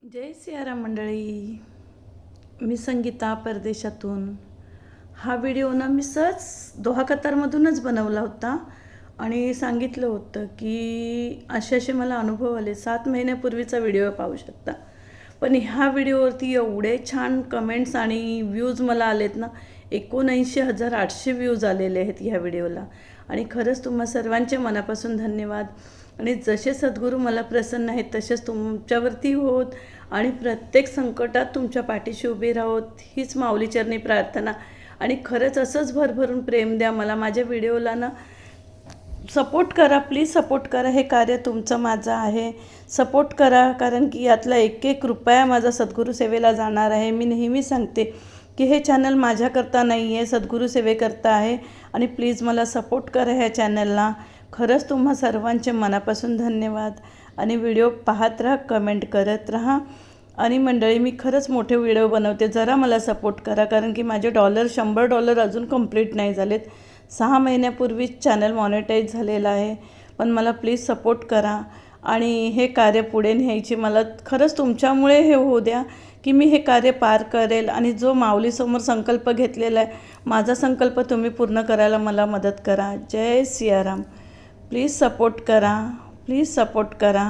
जय सियाराम मंडळी. मी संगीता परदेशातून. हा व्हिडिओ ना मी सहज दोहा कतारमधूनच बनवला होता आणि सांगितलं होतं की असे असे मला अनुभव आले. 7 महिन्यापूर्वीचा व्हिडिओ पाहू शकता. पण ह्या व्हिडिओवरती एवढे छान कमेंट्स आणि व्ह्यूज मला आलेत ना. 79,800 व्ह्यूज आलेले आहेत ह्या व्हिडिओला. आणि खरंच तुम्हा सर्वांचे मनापासून धन्यवाद. आणि जसे सद्गुरू मला प्रसन्न आहेत तसेच तुमच्यावरती होत आणि प्रत्येक संकटात तुमच्या पाठीशी उभे राहोत हीच माऊलीचरणी प्रार्थना. आणि खरंच असंच भरभरून प्रेम द्या मला. माझ्या व्हिडिओला ना सपोर्ट करा, प्लीज सपोर्ट करा. हे कार्य तुमचं माझं आहे. सपोर्ट करा, कारण की यातला एक एक रुपया माझा सद्गुरू सेवेला जाणार आहे. मी नेहमी सांगते की हे चॅनल माझ्याकरता नाही आहे, सद्गुरू सेवेकरता आहे. आणि प्लीज मला सपोर्ट करा ह्या चॅनलला. खरंच तुम्हा सर्वांचे मनापासून धन्यवाद. आणि व्हिडिओ पाहत राहा, कमेंट करत राहा. आणि मंडळी, मी खरंच मोठे व्हिडिओ बनवते, जरा मला सपोर्ट करा, कारण की माझे $100 अजून कंप्लीट नाही झालेत. 6 महिन्यापूर्वीच चॅनल मॉनिटाईज झालेलं आहे. पण मला प्लीज सपोर्ट करा आणि हे कार्य पुढे न्यायची मला खरंच तुमच्यामुळे हे होऊ द्या की मी हे कार्य पार करेल. आणि जो माऊलीसमोर संकल्प घेतलेला आहे, माझा संकल्प तुम्ही पूर्ण करायला मला मदत करा. जय सियाराम. प्लीज सपोर्ट करा, प्लीज सपोर्ट करा.